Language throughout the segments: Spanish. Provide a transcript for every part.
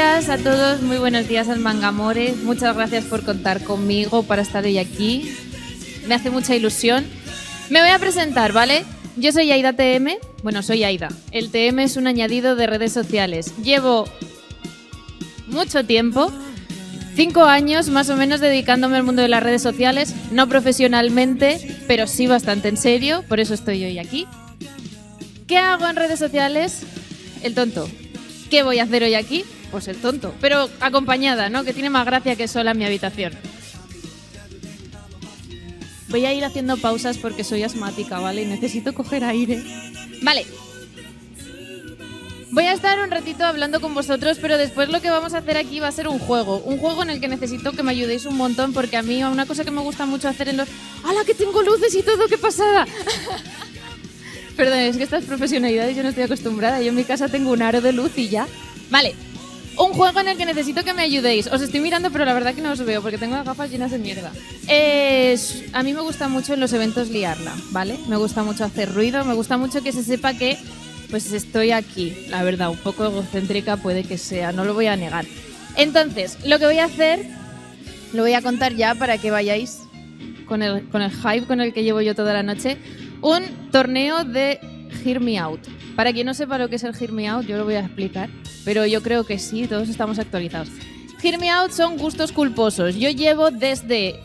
días a todos, muy buenos días al Mangamores. Muchas gracias por contar conmigo para estar hoy aquí. Me hace mucha ilusión. Me voy a presentar, ¿vale? Yo soy Aida TM. Bueno, soy Aida. El TM es un añadido de redes sociales. Llevo mucho tiempo, 5 años más o menos, dedicándome al mundo de las redes sociales. No profesionalmente, pero sí bastante en serio. Por eso estoy hoy aquí. ¿Qué hago en redes sociales? El tonto. ¿Qué voy a hacer hoy aquí? Pues el tonto, pero acompañada, ¿no? Que tiene más gracia que sola en mi habitación. Voy a ir haciendo pausas porque soy asmática, ¿vale? Y necesito coger aire. Vale. Voy a estar un ratito hablando con vosotros, pero después lo que vamos a hacer aquí va a ser un juego. Un juego en el que necesito que me ayudéis un montón, porque a mí una cosa que me gusta mucho hacer en los... ¡Hala, que tengo luces y todo! ¡Qué pasada! Perdón, es que estas profesionalidades yo no estoy acostumbrada. Yo en mi casa tengo un aro de luz y ya. Vale. Un juego en el que necesito que me ayudéis. Os estoy mirando, pero la verdad que no os veo porque tengo las gafas llenas de mierda. A mí me gusta mucho en los eventos liarla, ¿vale? Me gusta mucho hacer ruido, me gusta mucho que se sepa que pues estoy aquí. La verdad, un poco egocéntrica puede que sea, no lo voy a negar. Entonces, lo que voy a hacer, lo voy a contar ya para que vayáis con el hype con el que llevo yo toda la noche. Un torneo de Hear Me Out. Para quien no sepa lo que es el Hear Me Out, yo lo voy a explicar, pero yo creo que sí, todos estamos actualizados. Hear Me Out son gustos culposos. Yo llevo desde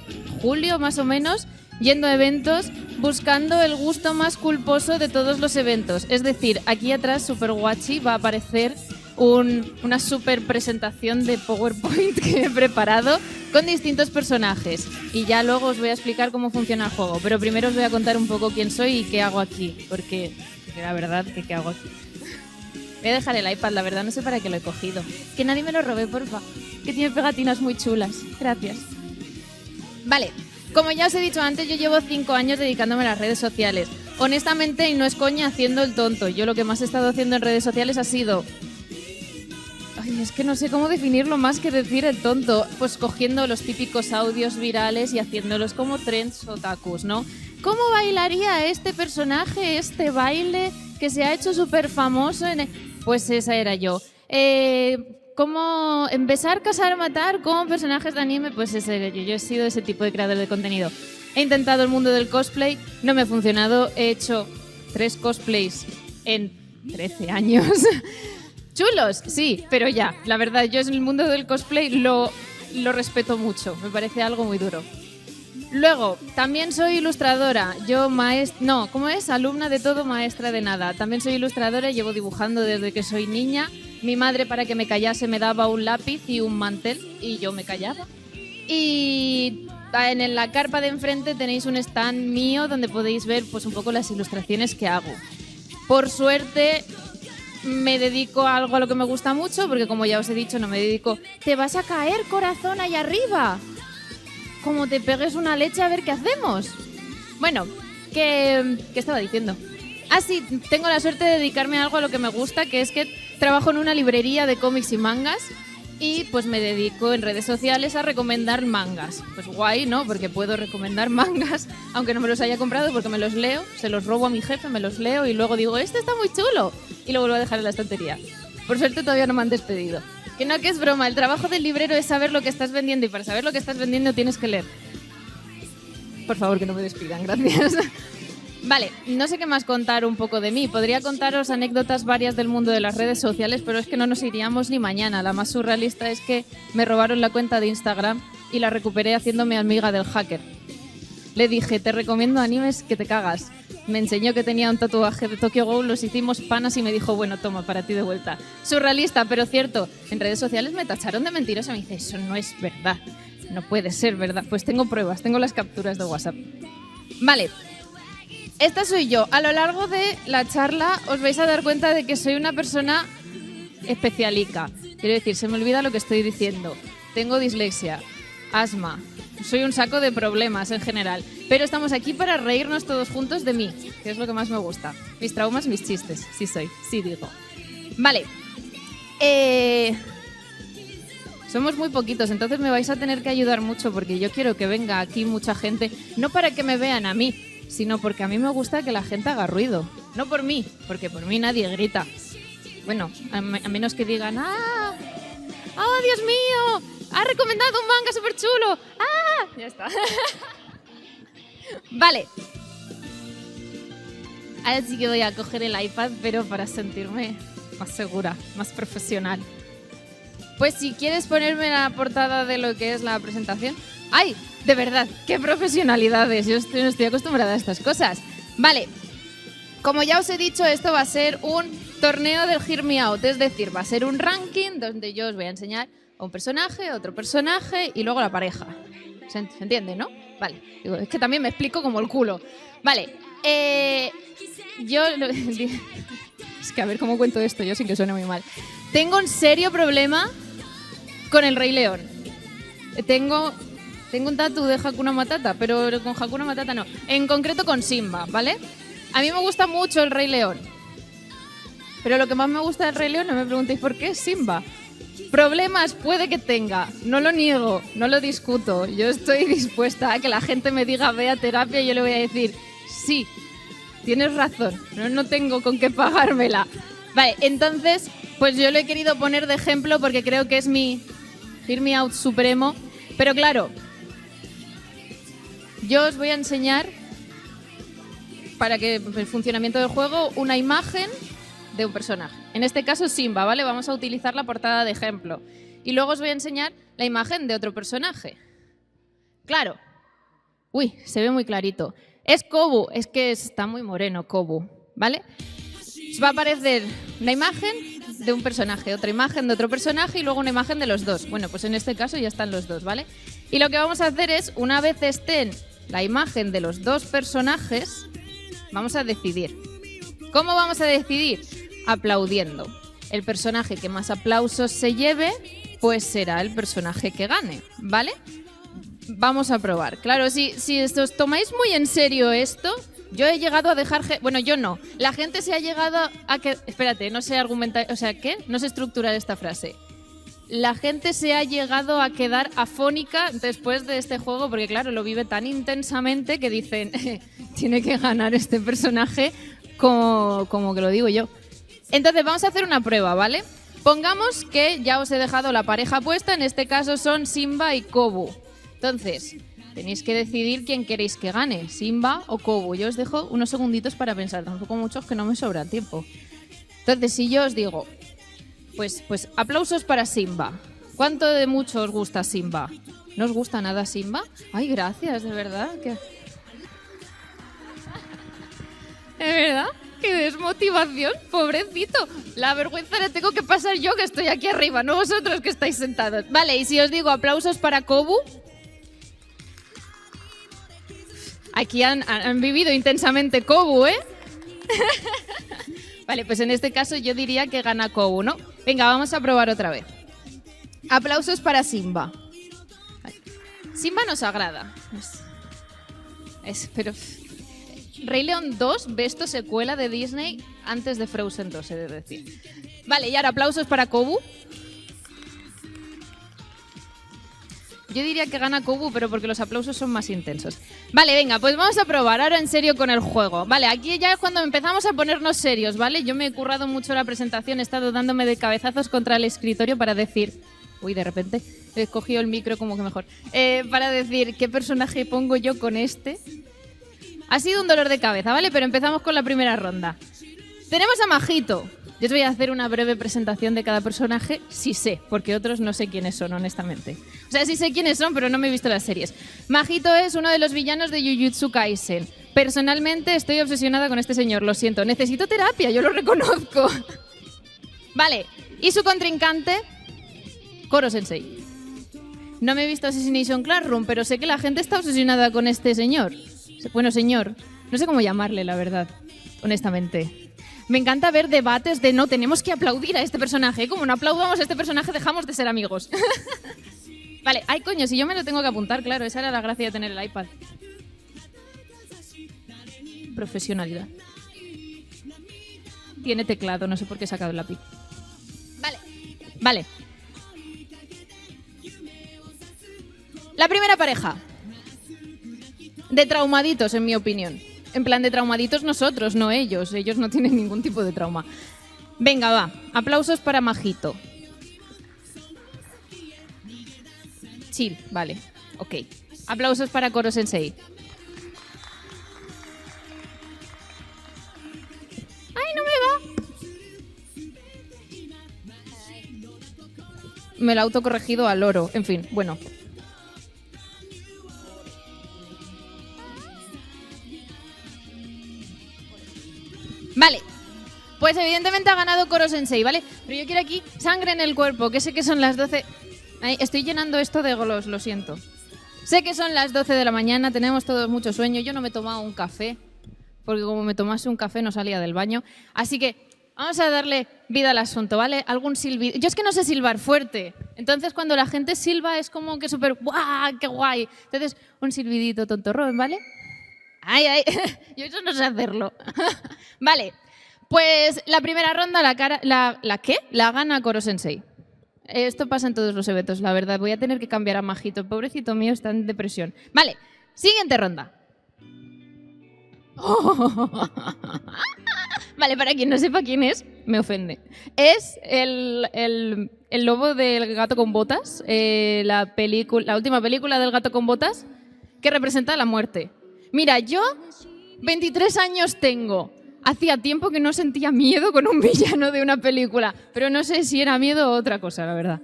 julio más o menos yendo a eventos buscando el gusto más culposo de todos los eventos. Es decir, aquí atrás, super guachi, va a aparecer una super presentación de PowerPoint que he preparado con distintos personajes. Y ya luego os voy a explicar cómo funciona el juego. Pero primero os voy a contar un poco quién soy y qué hago aquí. Porque la verdad, ¿qué hago aquí? Voy a dejar el iPad, la verdad no sé para qué lo he cogido. Que nadie me lo robe, porfa. Que tiene pegatinas muy chulas. Gracias. Vale, como ya os he dicho antes, yo llevo 5 años dedicándome a las redes sociales. Honestamente, y no es coña, haciendo el tonto. Yo lo que más he estado haciendo en redes sociales ha sido... Ay, es que no sé cómo definirlo más que decir el tonto. Pues cogiendo los típicos audios virales y haciéndolos como trends otakus, ¿no? ¿Cómo bailaría este personaje, este baile que se ha hecho súper famoso? Pues esa era yo. ¿Cómo empezar, casar, matar con personajes de anime? Pues ese era yo. Yo he sido ese tipo de creador de contenido. He intentado el mundo del cosplay, no me ha funcionado. He hecho 3 cosplays en 13 años. Chulos, sí, pero ya. La verdad, yo en el mundo del cosplay lo respeto mucho. Me parece algo muy duro. Luego, también soy ilustradora. Yo alumna de todo, maestra de nada. También soy ilustradora, llevo dibujando desde que soy niña. Mi madre, para que me callase, me daba un lápiz y un mantel y yo me callaba. Y en la carpa de enfrente tenéis un stand mío donde podéis ver pues un poco las ilustraciones que hago. Por suerte me dedico a algo a lo que me gusta mucho, porque como ya os he dicho, no me dedico... ¡Te vas a caer, corazón, ahí arriba! Como te pegues una leche, a ver qué hacemos. Bueno, ¿qué estaba diciendo? Sí, tengo la suerte de dedicarme a algo a lo que me gusta, que es que trabajo en una librería de cómics y mangas y pues me dedico en redes sociales a recomendar mangas. Pues guay, ¿no? Porque puedo recomendar mangas, aunque no me los haya comprado, porque me los leo, se los robo a mi jefe, me los leo y luego digo, este está muy chulo, y lo vuelvo a dejar en la estantería. Por suerte todavía no me han despedido. Que no, que es broma. El trabajo del librero es saber lo que estás vendiendo y para saber lo que estás vendiendo tienes que leer. Por favor, que no me despidan, gracias. Vale, no sé qué más contar un poco de mí. Podría contaros anécdotas varias del mundo de las redes sociales, pero es que no nos iríamos ni mañana. La más surrealista es que me robaron la cuenta de Instagram y la recuperé haciéndome amiga del hacker. Le dije, te recomiendo animes que te cagas. Me enseñó que tenía un tatuaje de Tokyo Ghoul, los hicimos panas y me dijo, bueno, toma, para ti de vuelta. Surrealista, pero cierto. En redes sociales me tacharon de mentirosa. Me dice, eso no es verdad. No puede ser verdad. Pues tengo pruebas, tengo las capturas de WhatsApp. Vale. Esta soy yo. A lo largo de la charla os vais a dar cuenta de que soy una persona especialica. Quiero decir, se me olvida lo que estoy diciendo. Tengo dislexia, asma, soy un saco de problemas en general. Pero estamos aquí para reírnos todos juntos de mí, que es lo que más me gusta. Mis traumas, mis chistes. Sí soy, sí digo. Vale. Somos muy poquitos, entonces me vais a tener que ayudar mucho porque yo quiero que venga aquí mucha gente. No para que me vean a mí, sino porque a mí me gusta que la gente haga ruido. No por mí, porque por mí nadie grita. Bueno, a menos que digan, ¡ah! ¡Oh, Dios mío! ¡Ha recomendado un manga súper chulo! ¡Ah! Ya está. Vale. Ahora sí que voy a coger el iPad, pero para sentirme más segura, más profesional. Pues si quieres ponerme la portada de lo que es la presentación... ¡Ay! De verdad, qué profesionalidades. Yo no estoy acostumbrada a estas cosas. Vale. Como ya os he dicho, esto va a ser un torneo del Hear Me Out. Es decir, va a ser un ranking donde yo os voy a enseñar a un personaje, otro personaje y luego la pareja. ¿Se entiende, no? Vale. Digo, es que también me explico como el culo. Vale. Es que a ver cómo cuento esto yo sin que suene muy mal. Tengo un serio problema con el Rey León. Tengo un tatu de Hakuna Matata, pero con Hakuna Matata no. En concreto con Simba, ¿vale? A mí me gusta mucho el Rey León. Pero lo que más me gusta del Rey León, no me preguntéis por qué, es Simba. Problemas puede que tenga, no lo niego, no lo discuto. Yo estoy dispuesta a que la gente me diga ve a terapia y yo le voy a decir sí, tienes razón, no tengo con qué pagármela. Vale, entonces, pues yo lo he querido poner de ejemplo porque creo que es mi Hear Me Out supremo. Pero claro, yo os voy a enseñar, para que el funcionamiento del juego, una imagen de un personaje. En este caso Simba, ¿vale? Vamos a utilizar la portada de ejemplo. Y luego os voy a enseñar la imagen de otro personaje. Claro. Uy, se ve muy clarito. Es Kobu, es que está muy moreno Kobu, ¿vale? Os va a aparecer una imagen de un personaje, otra imagen de otro personaje y luego una imagen de los dos. Bueno, pues en este caso ya están los dos, ¿vale? Y lo que vamos a hacer es, una vez estén la imagen de los dos personajes, vamos a decidir. ¿Cómo vamos a decidir? Aplaudiendo. El personaje que más aplausos se lleve, pues será el personaje que gane, ¿vale? Vamos a probar. Claro, si os tomáis muy en serio esto, yo he llegado a dejar... Bueno, yo no. La gente se ha llegado a que... Espérate, no sé argumentar... O sea, ¿qué? No sé estructurar esta frase. La gente se ha llegado a quedar afónica después de este juego porque, claro, lo vive tan intensamente que dicen tiene que ganar este personaje como que lo digo yo. Entonces vamos a hacer una prueba, ¿vale? Pongamos que ya os he dejado la pareja puesta, en este caso son Simba y Kobu. Entonces, tenéis que decidir quién queréis que gane, Simba o Kobu. Yo os dejo unos segunditos para pensar, tampoco muchos que no me sobra tiempo. Entonces, si yo os digo, pues aplausos para Simba. ¿Cuánto de mucho os gusta Simba? ¿No os gusta nada Simba? Ay, gracias, de verdad. ¿De verdad? ¡Qué desmotivación! ¡Pobrecito! La vergüenza la tengo que pasar yo, que estoy aquí arriba, no vosotros que estáis sentados. Vale, y si os digo aplausos para Kobu. Aquí han vivido intensamente Kobu, ¿eh? Vale, pues en este caso yo diría que gana Kobu, ¿no? Venga, vamos a probar otra vez. Aplausos para Simba. Vale. Simba nos agrada. Pero... Rey León 2, Besto secuela de Disney antes de Frozen 2, he de decir. Vale, y ahora aplausos para Kobu. Yo diría que gana Kobu, pero porque los aplausos son más intensos. Vale, venga, pues vamos a probar ahora en serio con el juego. Vale, aquí ya es cuando empezamos a ponernos serios, ¿vale? Yo me he currado mucho la presentación, he estado dándome de cabezazos contra el escritorio para decir... Uy, de repente he cogido el micro como que mejor. Para decir, ¿qué personaje pongo yo con este? Ha sido un dolor de cabeza, ¿vale? Pero empezamos con la primera ronda. Tenemos a Majito. Yo os voy a hacer una breve presentación de cada personaje, sí sé, porque otros no sé quiénes son, honestamente. O sea, sí sé quiénes son, pero no me he visto las series. Majito es uno de los villanos de Jujutsu Kaisen. Personalmente estoy obsesionada con este señor, lo siento. Necesito terapia, yo lo reconozco. Vale, y su contrincante, Koro Sensei. No me he visto Assassination Classroom, pero sé que la gente está obsesionada con este señor. Bueno, señor, no sé cómo llamarle, la verdad, honestamente. Me encanta ver debates de no, tenemos que aplaudir a este personaje. Como no aplaudamos a este personaje, dejamos de ser amigos. Vale, ay, coño, si yo me lo tengo que apuntar, claro, esa era la gracia de tener el iPad. Profesionalidad. Tiene teclado, no sé por qué he sacado el lápiz. Vale. La primera pareja. De traumaditos, en mi opinión. En plan, de traumaditos nosotros, no ellos. Ellos no tienen ningún tipo de trauma. Venga, va. Aplausos para Majito. Chill, vale. Ok. Aplausos para Koro Sensei. ¡Ay, no me va! Me lo he autocorregido al oro. En fin, bueno. Vale. Pues evidentemente ha ganado Koro Sensei, ¿vale? Pero yo quiero aquí sangre en el cuerpo, que sé que son las 12... Ay, estoy llenando esto de golos, lo siento. Sé que son las 12 de la mañana, tenemos todos mucho sueño. Yo no me he tomado un café, porque como me tomase un café no salía del baño. Así que vamos a darle vida al asunto, ¿vale? Algún silbido. Yo es que no sé silbar fuerte. Entonces cuando la gente silba es como que súper ¡guau! ¡Qué guay! Entonces un silbidito tontorrón, ¿vale? ¡Ay, ay! Yo eso no sé hacerlo. Vale. Pues la primera ronda ¿la qué? La gana Koro Sensei. Esto pasa en todos los eventos, la verdad. Voy a tener que cambiar a Majito. El pobrecito mío está en depresión. Vale, siguiente ronda. Vale, para quien no sepa quién es, me ofende. Es el lobo del gato con botas, la última película del gato con botas, que representa la muerte. Mira, yo 23 años tengo. Hacía tiempo que no sentía miedo con un villano de una película, pero no sé si era miedo o otra cosa, la verdad.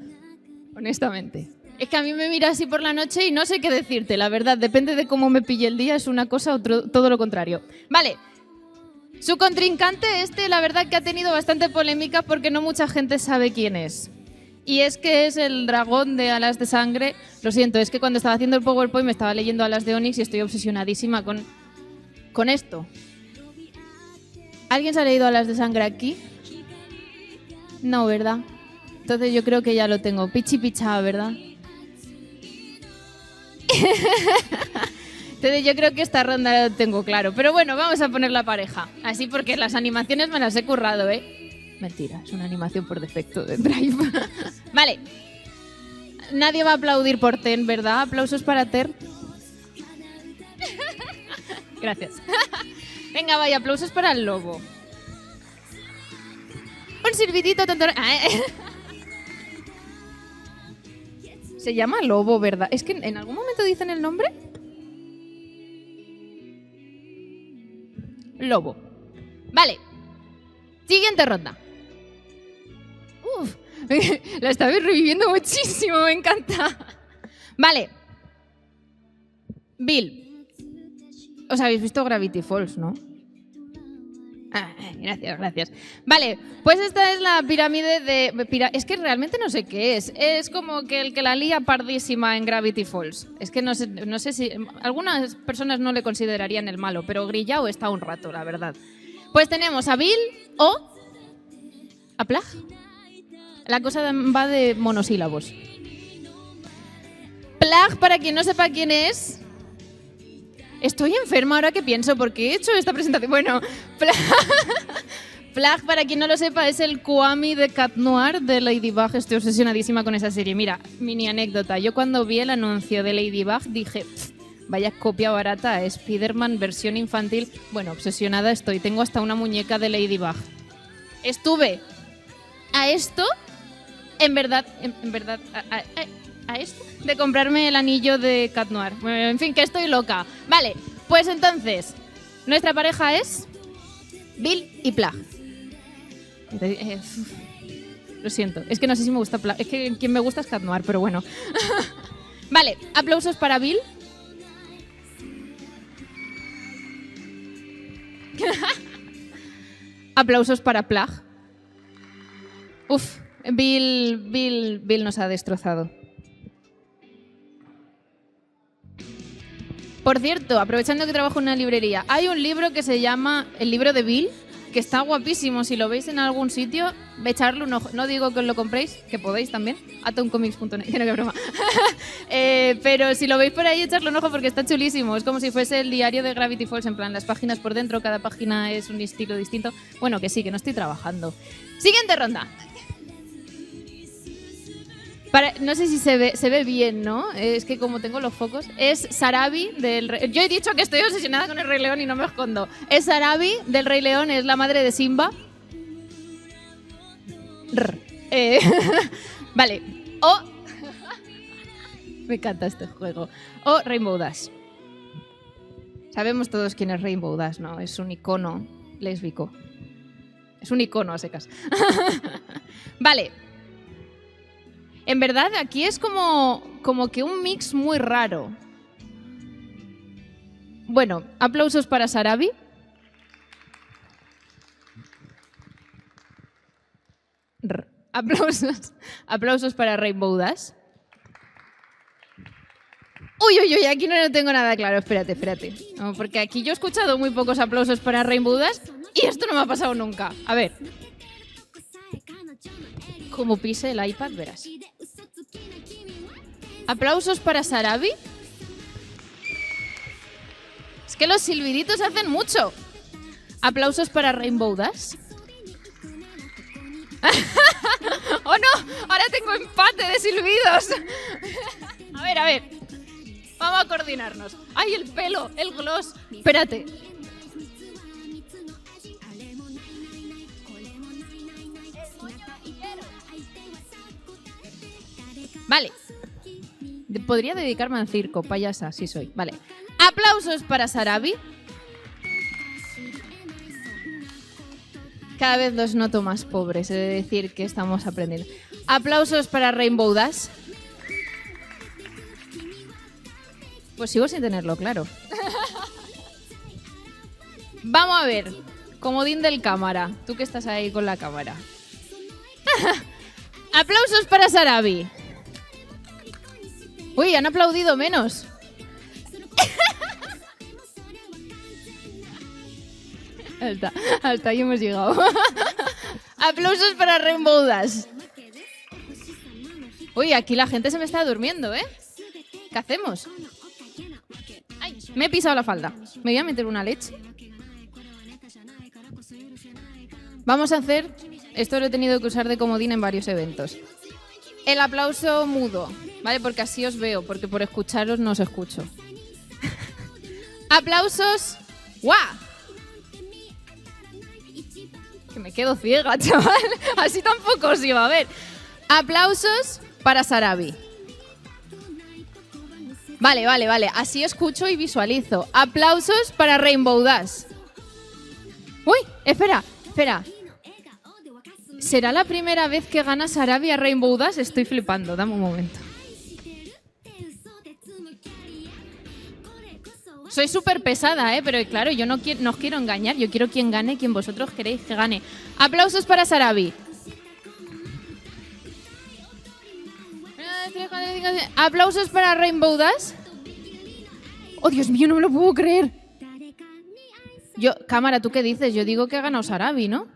Honestamente. Es que a mí me mira así por la noche y no sé qué decirte, la verdad. Depende de cómo me pille el día, es una cosa o todo lo contrario. Vale. Su contrincante la verdad que ha tenido bastante polémica porque no mucha gente sabe quién es. Y es que es el dragón de Alas de Sangre. Lo siento, es que cuando estaba haciendo el PowerPoint me estaba leyendo Alas de Onix y estoy obsesionadísima con esto. ¿Alguien se ha leído Alas de Sangre aquí? No, ¿verdad? Entonces yo creo que ya lo tengo. Pichi picha, ¿verdad? Entonces yo creo que esta ronda lo tengo claro. Pero bueno, vamos a poner la pareja. Así porque las animaciones me las he currado, ¿eh? Mentira, es una animación por defecto de Drive. Vale. Nadie va a aplaudir por Ten, ¿verdad? Aplausos para Ten. Gracias. Venga, vaya, aplausos para el lobo. Un silbidito tonto. Se llama lobo, ¿verdad? Es que en algún momento dicen el nombre. Lobo. Vale. Siguiente ronda. Uf, la estaba reviviendo muchísimo, me encanta. Vale. Bill. Os habéis visto Gravity Falls, ¿no? Gracias, gracias. Vale, pues esta es la pirámide de... Es que realmente no sé qué es. Es como que el que la lía pardísima en Gravity Falls. Es que no sé si... Algunas personas no le considerarían el malo, pero grillado está un rato, la verdad. Pues tenemos a Bill o... a Plag. La cosa va de monosílabos. Plag, para quien no sepa quién es... Estoy enferma ahora que pienso, porque he hecho esta presentación. Bueno, Plag, para quien no lo sepa, es el Kwami de Cat Noir de Ladybug. Estoy obsesionadísima con esa serie. Mira, mini anécdota. Yo cuando vi el anuncio de Ladybug dije, vaya copia barata a Spider-Man versión infantil. Bueno, obsesionada estoy. Tengo hasta una muñeca de Ladybug. Estuve a esto, en verdad, a esto de comprarme el anillo de Cat Noir. En fin, que estoy loca. Vale, pues entonces, nuestra pareja es Bill y Plag. Lo siento, es que no sé si me gusta Plag. Es que quien me gusta es Cat Noir, pero bueno. Vale, aplausos para Bill. Aplausos para Plag. Uf, Bill nos ha destrozado. Por cierto, aprovechando que trabajo en una librería, hay un libro que se llama El libro de Bill, que está guapísimo. Si lo veis en algún sitio, echarle un ojo. No digo que os lo compréis, que podéis también. atomcomics.net, no, que broma. Pero si lo veis por ahí, echarle un ojo porque está chulísimo. Es como si fuese el diario de Gravity Falls, en plan, las páginas por dentro, cada página es un estilo distinto. Bueno, que sí, que no estoy trabajando. Siguiente ronda. No sé si se ve bien, ¿no? Es que como tengo los focos. Es Sarabi del... Yo he dicho que estoy obsesionada con el Rey León y no me escondo. Es Sarabi del Rey León, es la madre de Simba. Vale. Me encanta este juego. O Rainbow Dash. Sabemos todos quién es Rainbow Dash, ¿no? Es un icono lésbico. Es un icono a secas. Vale. En verdad, aquí es como que un mix muy raro. Bueno, aplausos para Sarabi. Aplausos para Rainbow Dash. Uy, aquí no lo tengo nada claro. Espérate. No, porque aquí yo he escuchado muy pocos aplausos para Rainbow Dash y esto no me ha pasado nunca. A ver. Como pise el iPad, verás. Aplausos para Sarabi. Es que los silbiditos hacen mucho. Aplausos para Rainbow Dash. ¡Oh no! Ahora tengo empate de silbidos. A ver. Vamos a coordinarnos. ¡Ay, el pelo! ¡El gloss! Espérate. Vale. Podría dedicarme al circo, payasa, sí soy. Vale. Aplausos para Sarabi. Cada vez los noto más pobres, he de decir que estamos aprendiendo. Aplausos para Rainbow Dash. Pues sigo sin tenerlo claro. Vamos a ver. Comodín del cámara. Tú que estás ahí con la cámara. Aplausos para Sarabi. Uy, han aplaudido menos. Hasta ahí hemos llegado. Aplausos para Rainbow Dash. Uy, aquí la gente se me está durmiendo, ¿eh? ¿Qué hacemos? Ay, me he pisado la falda. Me voy a meter una leche. Vamos a hacer... Esto lo he tenido que usar de comodín en varios eventos. El aplauso mudo, ¿vale? Porque así os veo, porque por escucharos no os escucho. Aplausos... ¡Guau! Que me quedo ciega, chaval. Así tampoco os iba a ver. Aplausos para Sarabi. Vale. Así escucho y visualizo. Aplausos para Rainbow Dash. Uy, espera. ¿Será la primera vez que gana Sarabi a Rainbow Dash? Estoy flipando, dame un momento. Soy súper pesada, pero claro, yo no os quiero engañar. Yo quiero quien gane, quien vosotros queréis que gane. Aplausos para Sarabi. Aplausos para Rainbow Dash. Oh, Dios mío, no me lo puedo creer. Cámara, ¿tú qué dices? Yo digo que ha ganado Sarabi, ¿no?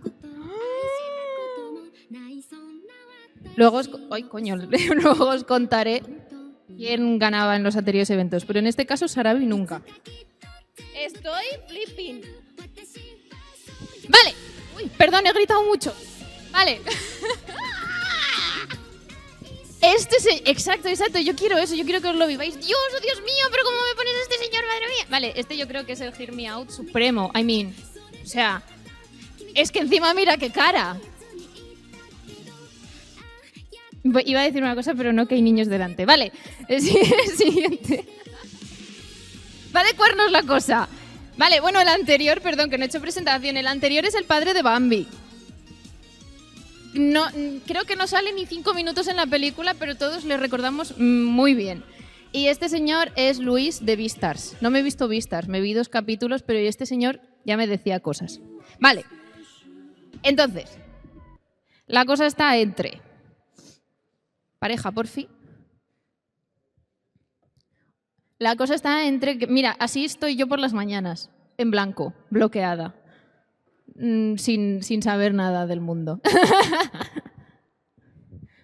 Luego os contaré quién ganaba en los anteriores eventos, pero en este caso Sarabi nunca. Estoy flipping. Vale. Uy, perdón, he gritado mucho. Vale. Exacto. Yo quiero eso, yo quiero que os lo viváis. Dios mío, pero ¿cómo me pones a este señor, madre mía? Vale, este yo creo que es el Hear Me Out supremo. O sea, es que encima mira qué cara. Iba a decir una cosa, pero no, que hay niños delante. Vale, el siguiente. Va de cuernos la cosa. Vale, bueno, el anterior, perdón, que no he hecho presentación. El anterior es el padre de Bambi. No, creo que no sale ni 5 minutos en la película, pero todos le recordamos muy bien. Y este señor es Luis de Beastars. No me he visto Beastars, me vi 2 capítulos, pero este señor ya me decía cosas. Vale, entonces, la cosa está entre... Pareja, por fin. La cosa está entre... Mira, así estoy yo por las mañanas, en blanco, bloqueada, sin saber nada del mundo.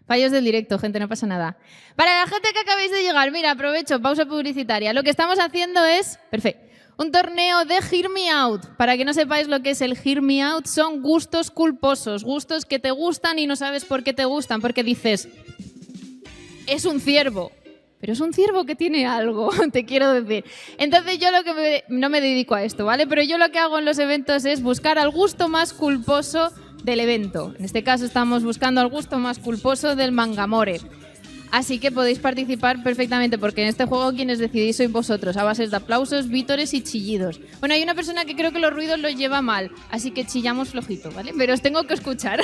Fallos del directo, gente, no pasa nada. Para la gente que acabáis de llegar, mira, aprovecho, pausa publicitaria. Lo que estamos haciendo es... Perfecto. Un torneo de Hear Me Out. Para que no sepáis lo que es el Hear Me Out, son gustos culposos, gustos que te gustan y no sabes por qué te gustan, porque dices... Es un ciervo, pero es un ciervo que tiene algo, te quiero decir. Entonces yo no me dedico a esto, ¿vale? Pero yo lo que hago en los eventos es buscar al gusto más culposo del evento. En este caso estamos buscando al gusto más culposo del Mangamore. Así que podéis participar perfectamente, porque en este juego quienes decidís sois vosotros, a base de aplausos, vítores y chillidos. Bueno, hay una persona que creo que los ruidos los lleva mal, así que chillamos flojito, ¿vale? Pero os tengo que escuchar.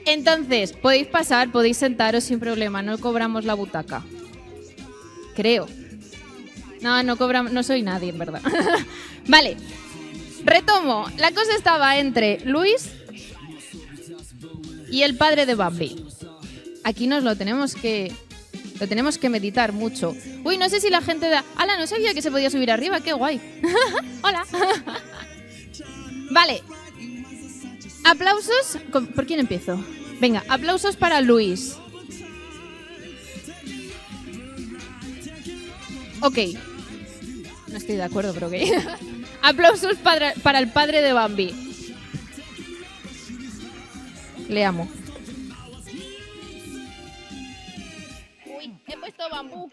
Entonces, podéis pasar, podéis sentaros sin problema, no cobramos la butaca. Creo. No cobramos, no soy nadie, en verdad. Vale, retomo. La cosa estaba entre Luis y el padre de Bambi. Aquí lo tenemos que meditar mucho. Uy, no sé si la gente da... ¡Hala! No sabía que se podía subir arriba, qué guay. Hola. Vale. Aplausos. ¿Por quién empiezo? Venga, aplausos para Luis. Ok. No estoy de acuerdo, pero ok. Aplausos para el padre de Bambi. Le amo. Uy, he puesto bambú.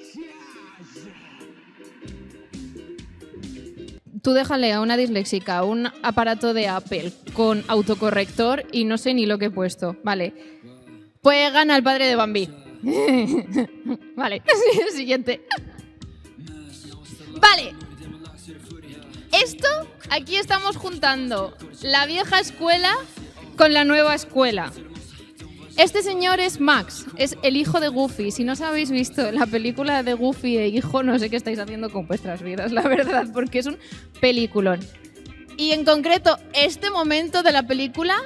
Tú déjale a una disléxica un aparato de Apple con autocorrector y no sé ni lo que he puesto. Vale. Pues gana el padre de Bambi. Vale, siguiente. Vale. Esto, aquí estamos juntando la vieja escuela con la nueva escuela. Este señor es Max, es el hijo de Goofy. Si no os habéis visto la película de Goofy e hijo, no sé qué estáis haciendo con vuestras vidas, la verdad, porque es un peliculón. Y en concreto, este momento de la película...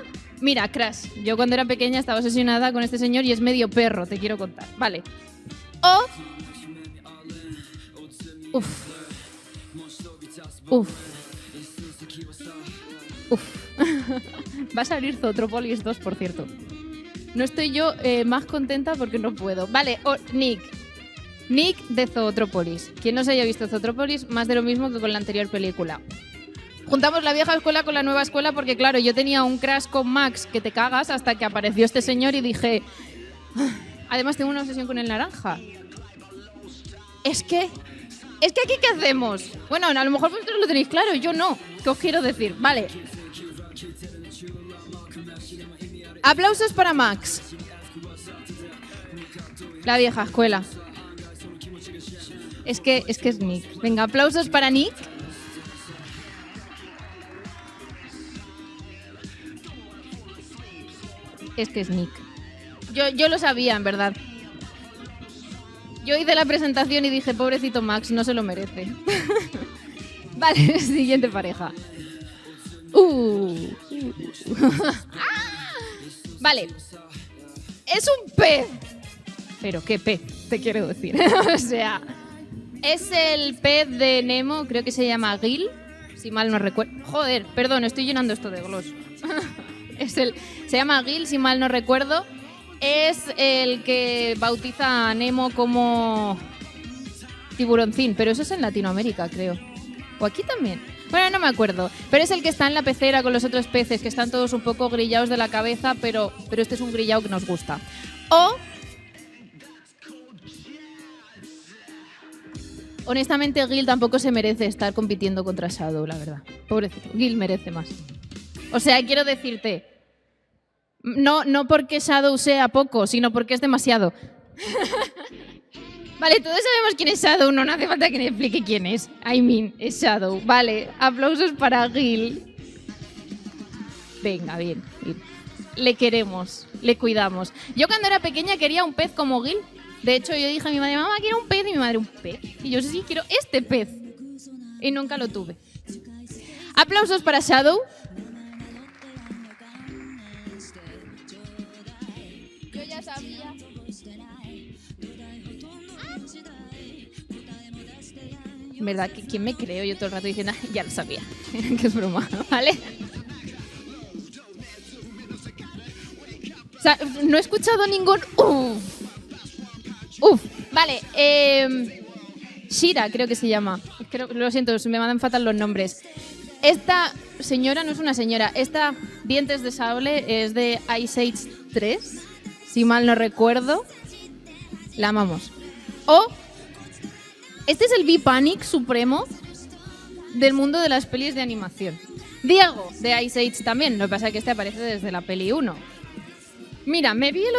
Mira, Crash, yo cuando era pequeña estaba obsesionada con este señor y es medio perro, te quiero contar. Vale. Uf. Va a salir Zootropolis 2, por cierto. No estoy yo más contenta porque no puedo. Vale, Nick. Nick de Zootropolis. Quien no se haya visto Zootropolis, más de lo mismo que con la anterior película. Juntamos la vieja escuela con la nueva escuela porque, claro, yo tenía un crush con Max que te cagas hasta que apareció este señor y dije... Además tengo una obsesión con el naranja. Es que aquí, ¿qué hacemos? Bueno, a lo mejor vosotros lo tenéis claro, yo no. ¿Qué os quiero decir? Vale. Aplausos para Max. La vieja escuela. Es que es Nick. Venga, aplausos para Nick. Es que es Nick. Yo lo sabía, en verdad. Yo hice la presentación y dije, pobrecito Max, no se lo merece. Vale, siguiente pareja. Vale. Es un pez. Pero qué pez, te quiero decir. O sea, es el pez de Nemo, creo que se llama Gil, si mal no recuerdo. Joder, perdón, estoy llenando esto de gloss. Se llama Gil, si mal no recuerdo. Es el que bautiza a Nemo como tiburoncín, pero eso es en Latinoamérica, creo. O aquí también. Bueno, no me acuerdo. Pero es el que está en la pecera con los otros peces, que están todos un poco grillados de la cabeza, pero este es un grillado que nos gusta. O... honestamente, Gil tampoco se merece estar compitiendo contra Shadow, la verdad. Pobrecito, Gil merece más. O sea, quiero decirte... No porque Shadow sea poco, sino porque es demasiado. Vale, todos sabemos quién es Shadow, no hace falta que me explique quién es. Es Shadow. Vale, aplausos para Gil. Venga, bien. Le queremos, le cuidamos. Yo cuando era pequeña quería un pez como Gil. De hecho, yo dije a mi madre, mamá, quiero un pez. Y mi madre, ¿un pez? Y yo, sí, quiero este pez. Y nunca lo tuve. Aplausos para Shadow. Ya sabía. En verdad, ¿quién me creo? Yo todo el rato diciendo, ya lo sabía. Que es broma, ¿vale? O sea, no he escuchado ningún... Vale, Shira creo que se llama. Lo siento, me mandan fatal los nombres. Esta señora no es una señora. Esta Dientes de Sable es de Ice Age 3. Si mal no recuerdo, la amamos. Este es el B-Panic supremo del mundo de las pelis de animación. Diego, de Ice Age también. Lo que pasa es que este aparece desde la peli 1. Mira, me vi el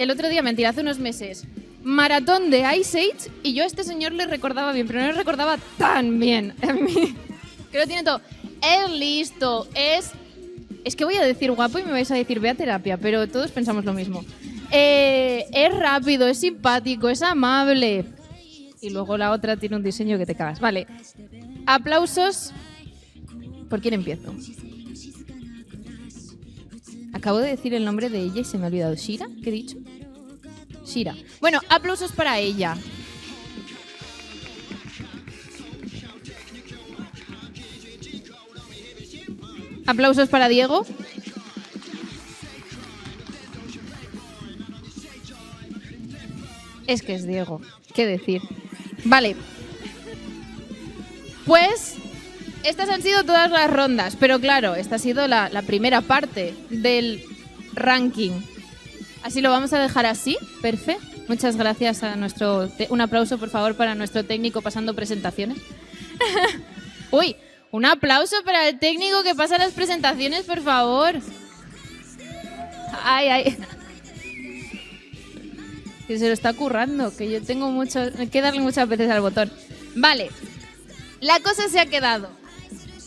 otro día, mentira, hace unos meses, maratón de Ice Age y yo a este señor le recordaba bien, pero no le recordaba tan bien. A mí, que lo tiene todo. Es listo, es que voy a decir guapo y me vais a decir ve a terapia, pero todos pensamos lo mismo. Es rápido, es simpático, es amable. Y luego la otra tiene un diseño que te cagas. Vale. Aplausos. ¿Por quién empiezo? Acabo de decir el nombre de ella y se me ha olvidado. ¿Shira? ¿Qué he dicho? Shira. Bueno, aplausos para ella. Aplausos para Diego. Es que es Diego. ¿Qué decir? Vale. Pues estas han sido todas las rondas, pero claro, esta ha sido la primera parte del ranking. Así lo vamos a dejar así. Perfecto. Muchas gracias a nuestro... Un aplauso, por favor, para nuestro técnico pasando presentaciones. Uy, un aplauso para el técnico que pasa las presentaciones, por favor. Ay, ay. Que se lo está currando, que yo tengo mucho... Hay que darle muchas veces al botón. Vale. La cosa se ha quedado.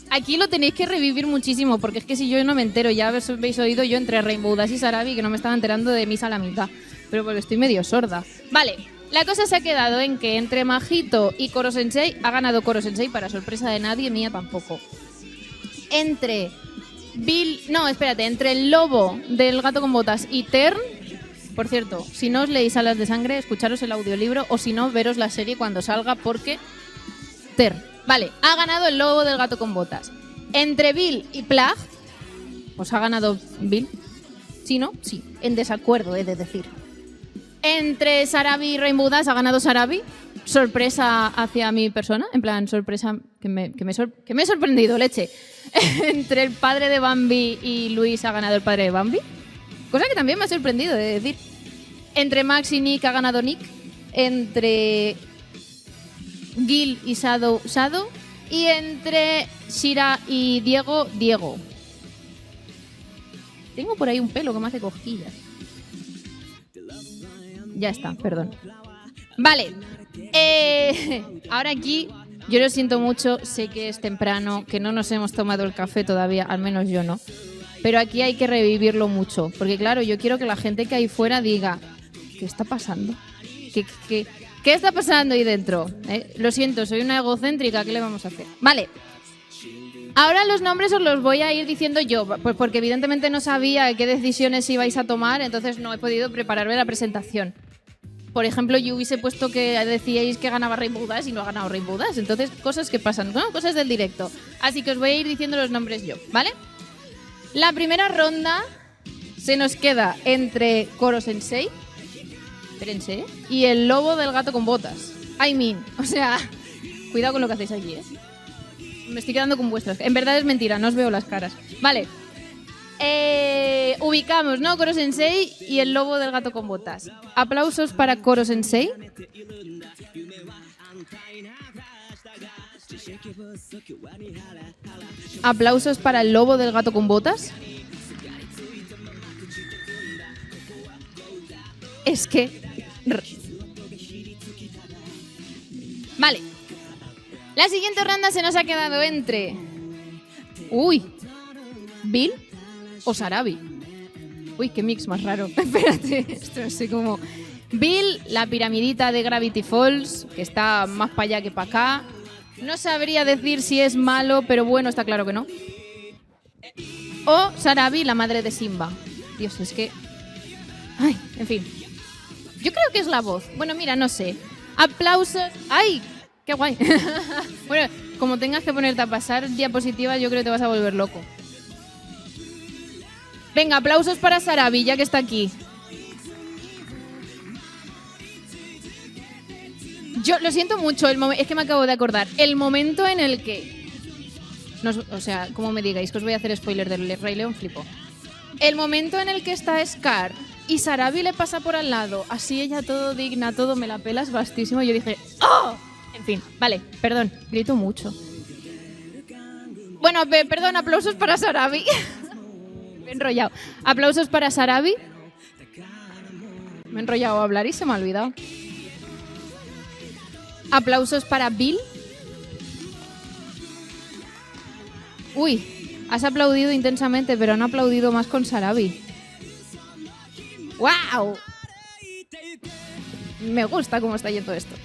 Aquí lo tenéis que revivir muchísimo, porque es que si yo no me entero, ya habéis oído yo entre Rainbow Dash y Sarabi que no me estaba enterando de Misa a la mitad. Pero porque estoy medio sorda. Vale, la cosa se ha quedado en que entre Majito y Koro Sensei ha ganado Koro Sensei para sorpresa de nadie, mía tampoco. Entre entre el lobo del gato con botas y Tern. Por cierto, si no os leéis Alas de Sangre, escucharos el audiolibro o si no, veros la serie cuando salga porque... Tern. Vale, ha ganado el lobo del gato con botas. Entre Bill y Plag, pues ha ganado Bill. ¿Sí, no? Sí, en desacuerdo, he de decir. Entre Sarabi y Rainbow Dash ha ganado Sarabi. Sorpresa hacia mi persona, en plan sorpresa que me he sorprendido, leche. Entre el padre de Bambi y Luis ha ganado el padre de Bambi. Cosa que también me ha sorprendido, he de decir. Entre Max y Nick ha ganado Nick. Entre Gil y Shadow. Y entre Shira y Diego. Tengo por ahí un pelo que me hace cosquillas. Ya está, perdón. Vale. Ahora aquí, yo lo siento mucho, sé que es temprano, que no nos hemos tomado el café todavía, al menos yo no. Pero aquí hay que revivirlo mucho, porque claro, yo quiero que la gente que hay fuera diga, ¿qué está pasando? ¿Qué está pasando ahí dentro? Lo siento, soy una egocéntrica, ¿qué le vamos a hacer? Vale. Ahora los nombres os los voy a ir diciendo yo, pues porque evidentemente no sabía qué decisiones ibais a tomar, entonces no he podido prepararme la presentación. Por ejemplo, yo hubiese puesto que decíais que ganaba Rainbow Dash y no ha ganado Rainbow Dash. Entonces, cosas que pasan, ¿no? Cosas del directo. Así que os voy a ir diciendo los nombres yo, ¿vale? La primera ronda se nos queda entre Koro Sensei, espérense, y el lobo del gato con botas. O sea, cuidado con lo que hacéis allí, ¿eh? Me estoy quedando con vuestras. En verdad es mentira, no os veo las caras. Vale. Ubicamos, ¿no? Koro Sensei y el lobo del gato con botas. Aplausos para Koro Sensei. Aplausos para el lobo del gato con botas. Es que... Vale. La siguiente ronda se nos ha quedado entre... Bill o Sarabi. Uy, qué mix más raro. Espérate, esto no sé cómo... Bill, la piramidita de Gravity Falls, que está más para allá que para acá. No sabría decir si es malo, pero bueno, está claro que no. O Sarabi, la madre de Simba. Dios, es que... Ay, en fin. Yo creo que es la voz. Bueno, mira, no sé. Aplausos... ¡Ay! ¡Qué guay! Bueno, como tengas que ponerte a pasar diapositivas, yo creo que te vas a volver loco. Venga, aplausos para Sarabi, ya que está aquí. Yo lo siento mucho, es que me acabo de acordar. El momento en el que... o sea, como me digáis que os voy a hacer spoiler del Rey León, flipo. El momento en el que está Scar y Sarabi le pasa por al lado, así ella todo digna, todo me la pelas, vastísimo. Yo dije, ¡oh! En fin, vale, perdón, grito mucho. Bueno, perdón, aplausos para Sarabi. Me he enrollado. Aplausos para Sarabi. Me he enrollado a hablar y se me ha olvidado. Aplausos para Bill. Uy, has aplaudido intensamente, pero no aplaudido más con Sarabi. ¡Wow! Me gusta cómo está yendo esto.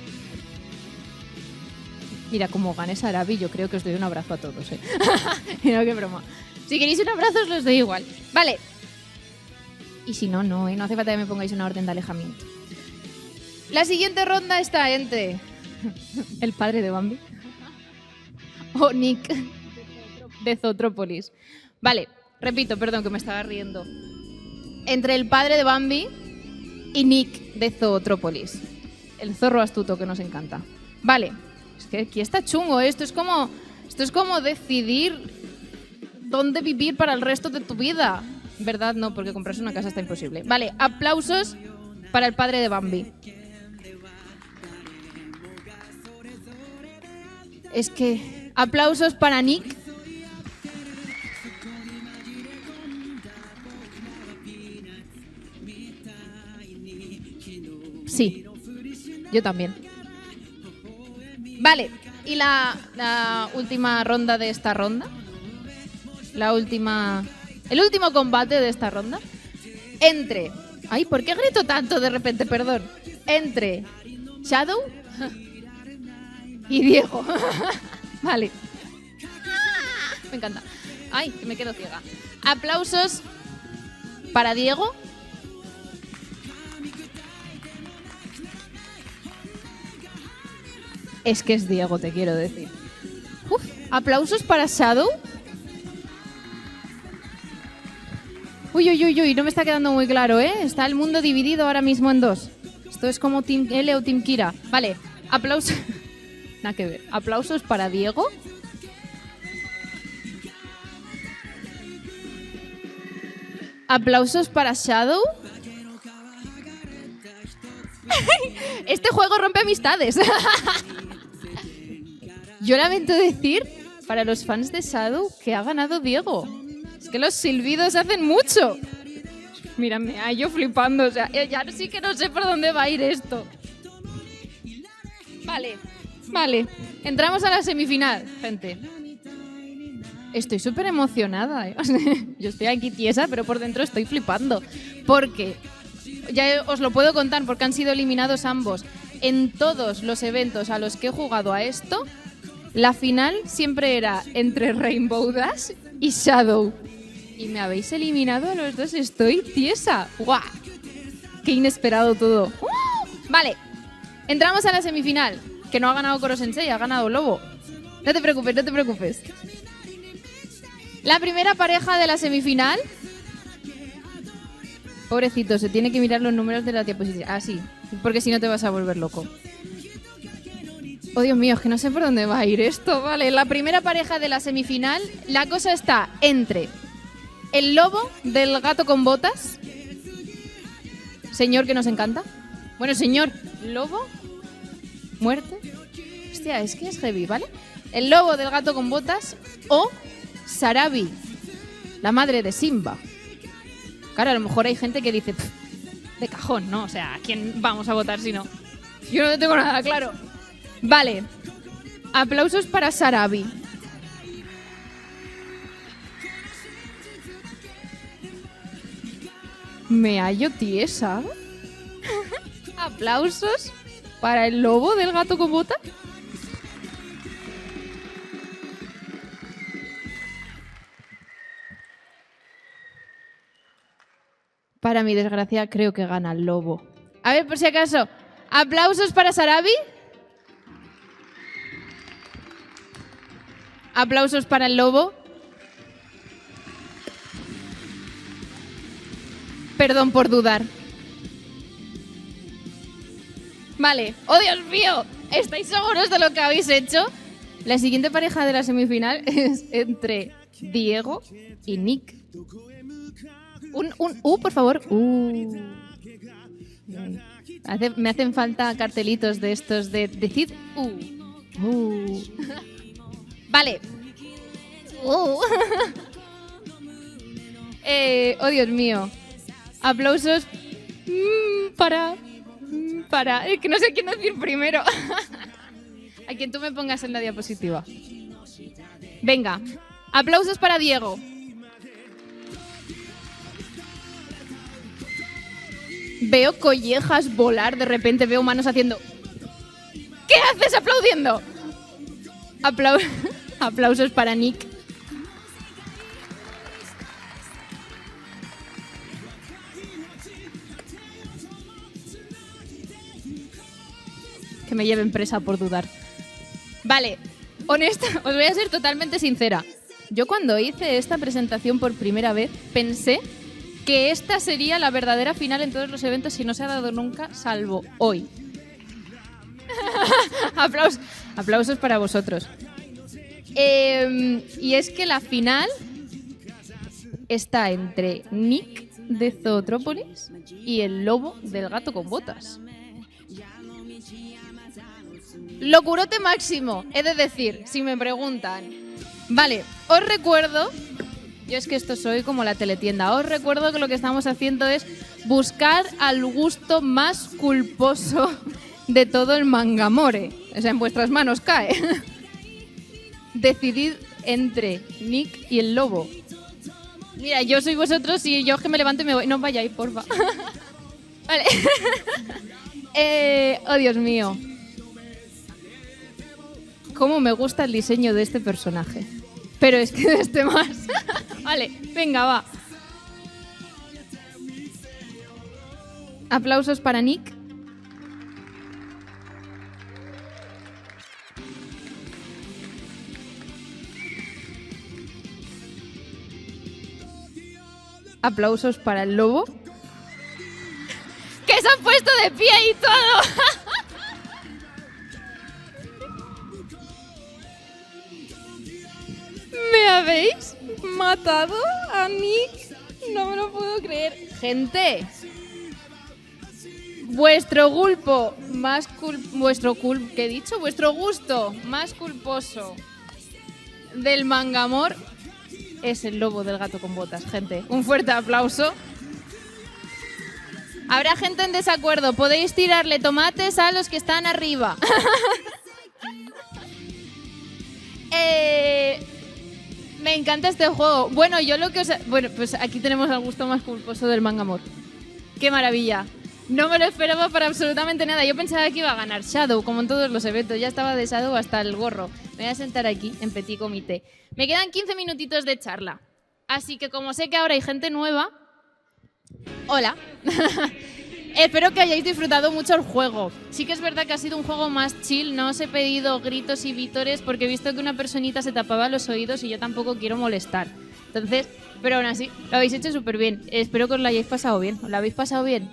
Mira, como gane Sarabi, yo creo que os doy un abrazo a todos, ¿eh? Mira, qué broma. Si queréis un abrazo, os los doy igual. Vale. Y si no, no, ¿eh? No hace falta que me pongáis una orden de alejamiento. La siguiente ronda está entre el padre de Bambi o Nick de Zootrópolis. Vale, repito, perdón, que me estaba riendo. Entre el padre de Bambi y Nick de Zootrópolis. El zorro astuto que nos encanta. Vale, es que aquí está chungo, ¿eh? Esto es como decidir dónde vivir para el resto de tu vida. ¿Verdad? No, porque comprarse una casa está imposible. Vale, aplausos para el padre de Bambi. Es que aplausos para Nick. Sí, yo también. Vale, y la última ronda de esta ronda. El último combate de esta ronda. Entre... Ay, ¿por qué grito tanto de repente? Perdón. Entre Shadow y Diego. Vale. Me encanta. Ay, que me quedo ciega. Aplausos para Diego. Es que es Diego, te quiero decir. Uf, aplausos para Shadow. Uy, no me está quedando muy claro, ¿eh? Está el mundo dividido ahora mismo en dos. Esto es como Team L o Team Kira. Vale, aplausos. Nada que ver. Aplausos para Diego. Aplausos para Shadow. Este juego rompe amistades. Yo lamento decir, para los fans de Shadow, que ha ganado Diego. Es que los silbidos hacen mucho. Mírame, yo flipando. O sea, ya sí que no sé por dónde va a ir esto. Vale. Entramos a la semifinal, gente. Estoy súper emocionada, ¿eh? O sea, yo estoy aquí tiesa, pero por dentro estoy flipando. Porque, ya os lo puedo contar, porque han sido eliminados ambos. En todos los eventos a los que he jugado a esto, la final siempre era entre Rainbow Dash y Shadow. Y me habéis eliminado a los dos, estoy tiesa. ¡Guau! ¡Qué inesperado todo! Vale, entramos a la semifinal. Que no ha ganado Koro Sensei, ha ganado Lobo. No te preocupes. La primera pareja de la semifinal. Pobrecito, se tiene que mirar los números de la diapositiva. Ah, sí, porque si no te vas a volver loco. Oh, Dios mío, es que no sé por dónde va a ir esto. Vale, la primera pareja de la semifinal. La cosa está entre el lobo del gato con botas. Señor que nos encanta. Bueno, señor lobo. Muerte. Hostia, es que es heavy, ¿vale? El lobo del gato con botas o Sarabi, la madre de Simba. Claro, a lo mejor hay gente que dice de cajón, ¿no? O sea, ¿a quién vamos a votar si no? Yo no tengo nada claro. Vale. Aplausos para Sarabi. Me hallo tiesa. Aplausos para el lobo del gato con botas. Para mi desgracia, creo que gana el lobo. A ver, por si acaso, aplausos para Sarabi. Aplausos para el lobo. Perdón por dudar. Vale. ¡Oh, Dios mío! ¿Estáis seguros de lo que habéis hecho? La siguiente pareja de la semifinal es entre Diego y Nick. Por favor. Me hacen falta cartelitos de estos de decid Vale. Oh, Dios mío. Aplausos para... Es que no sé quién decir primero. quien tú me pongas en la diapositiva. Venga, aplausos para Diego. Veo collejas volar, de repente veo manos haciendo... ¿Qué haces aplaudiendo? Aplausos para Nick. Que me lleven presa por dudar. Vale, honesta, os voy a ser totalmente sincera. Yo cuando hice esta presentación por primera vez pensé que esta sería la verdadera final en todos los eventos y no se ha dado nunca, salvo hoy. Aplausos para vosotros. Y es que la final está entre Nick de Zootrópolis y el lobo del gato con botas. Locurote máximo, he de decir, si me preguntan. Vale, os recuerdo, yo es que esto soy como la teletienda, os recuerdo que lo que estamos haciendo es buscar al gusto más culposo de todo el mangamore. O sea, en vuestras manos cae. Decidid entre Nick y el lobo. Mira, yo soy vosotros y yo que me levanto y me voy. No vayáis, porfa. Vale. Oh, Dios mío. Cómo me gusta el diseño de este personaje. Pero es que de este más. Vale, venga, va. Aplausos para Nick. Aplausos para el lobo. ¡Que se han puesto de pie y todo! ¿Me habéis matado a Nick? No me lo puedo creer. Gente, vuestro gulpo más ¿qué he dicho? Vuestro gusto más culposo del mangamor es el lobo del gato con botas, gente. Un fuerte aplauso. Habrá gente en desacuerdo. Podéis tirarle tomates a los que están arriba. Me encanta este juego. Bueno, pues aquí tenemos el gusto más culposo del mangamor. ¡Qué maravilla! No me lo esperaba para absolutamente nada. Yo pensaba que iba a ganar Shadow, como en todos los eventos. Ya estaba de Shadow hasta el gorro. Me voy a sentar aquí, en petit comité. Me quedan 15 minutitos de charla. Así que como sé que ahora hay gente nueva... Hola. Espero que hayáis disfrutado mucho el juego. Sí que es verdad que ha sido un juego más chill. No os he pedido gritos y vítores porque he visto que una personita se tapaba los oídos y yo tampoco quiero molestar. Entonces, pero aún así, lo habéis hecho súper bien. Espero que os lo hayáis pasado bien. ¿Os lo habéis pasado bien?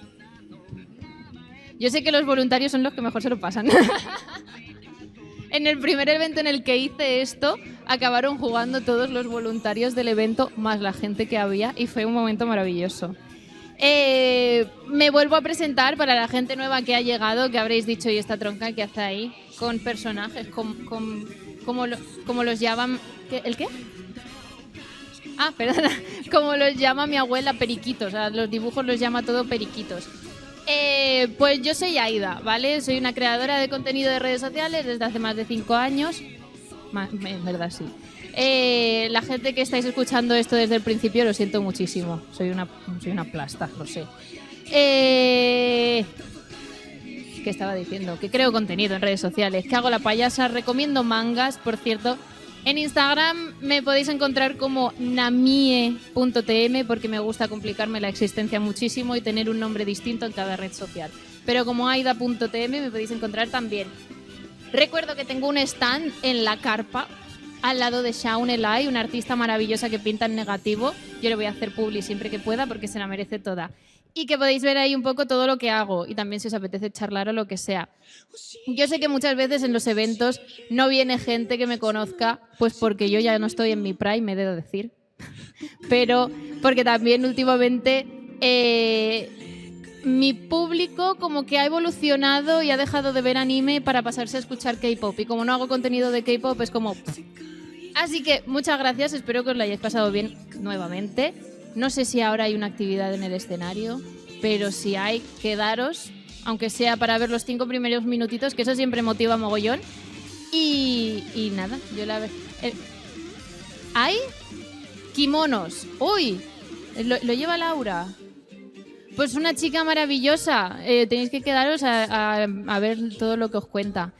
Yo sé que los voluntarios son los que mejor se lo pasan. En el primer evento en el que hice esto, acabaron jugando todos los voluntarios del evento, más la gente que había, y fue un momento maravilloso. Me vuelvo a presentar para la gente nueva que ha llegado, que habréis dicho, ¿y esta tronca que hace ahí? Con personajes, como los llaman... ¿El qué? Ah, perdona. Como los llama mi abuela, periquitos. O sea, los dibujos los llama todo periquitos. Pues yo soy Aida, ¿vale? Soy una creadora de contenido de redes sociales desde hace más de 5 años. En verdad, sí. La gente que estáis escuchando esto desde el principio, lo siento muchísimo. Soy una plasta, lo sé. ¿Qué estaba diciendo? Que creo contenido en redes sociales, que hago la payasa, recomiendo mangas, por cierto. En Instagram me podéis encontrar como namie.tm porque me gusta complicarme la existencia muchísimo y tener un nombre distinto en cada red social. Pero como aida.tm me podéis encontrar también. Recuerdo que tengo un stand en la carpa al lado de Shaun Elai, una artista maravillosa que pinta en negativo. Yo le voy a hacer publi siempre que pueda porque se la merece toda. Y que podéis ver ahí un poco todo lo que hago y también si os apetece charlar o lo que sea. Yo sé que muchas veces en los eventos no viene gente que me conozca, pues porque yo ya no estoy en mi prime, he de decir. Pero porque también últimamente mi público como que ha evolucionado y ha dejado de ver anime para pasarse a escuchar K-pop. Y como no hago contenido de K-pop es como... Así que muchas gracias, espero que os lo hayáis pasado bien nuevamente. No sé si ahora hay una actividad en el escenario, pero si hay, quedaros, aunque sea para ver los 5 primeros minutitos, que eso siempre motiva mogollón. Y nada, yo la veo. ¿Hay? Kimonos. ¡Uy! Lo lleva Laura. Pues una chica maravillosa. Tenéis que quedaros a ver todo lo que os cuenta.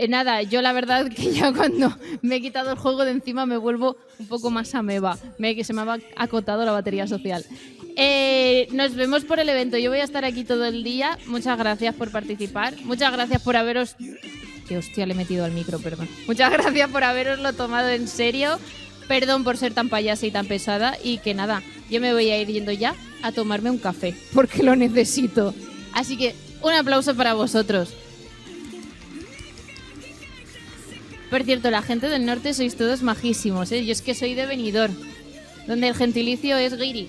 Nada, yo la verdad que ya cuando me he quitado el juego de encima me vuelvo un poco más ameba. Que se me ha acotado la batería social. Nos vemos por el evento. Yo voy a estar aquí todo el día. Muchas gracias por participar. Muchas gracias por haberos... Que hostia, le he metido al micro, perdón. Muchas gracias por haberoslo tomado en serio. Perdón por ser tan payasa y tan pesada. Y que nada, yo me voy a ir yendo ya a tomarme un café, porque lo necesito. Así que un aplauso para vosotros. Por cierto, la gente del norte sois todos majísimos, ¿eh? Yo es que soy de Benidorm, donde el gentilicio es guiri.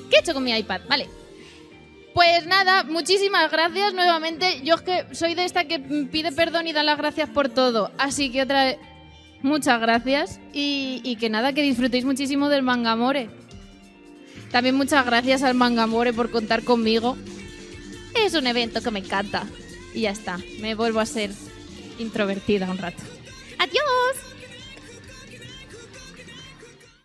¿Qué he hecho con mi iPad? Vale. Pues nada, muchísimas gracias nuevamente. Yo es que soy de esta que pide perdón y da las gracias por todo. Así que otra vez, muchas gracias. Y que nada, que disfrutéis muchísimo del Mangamore. También muchas gracias al Mangamore por contar conmigo. Es un evento que me encanta. Y ya está, me vuelvo a ser introvertida un rato. ¡Adiós!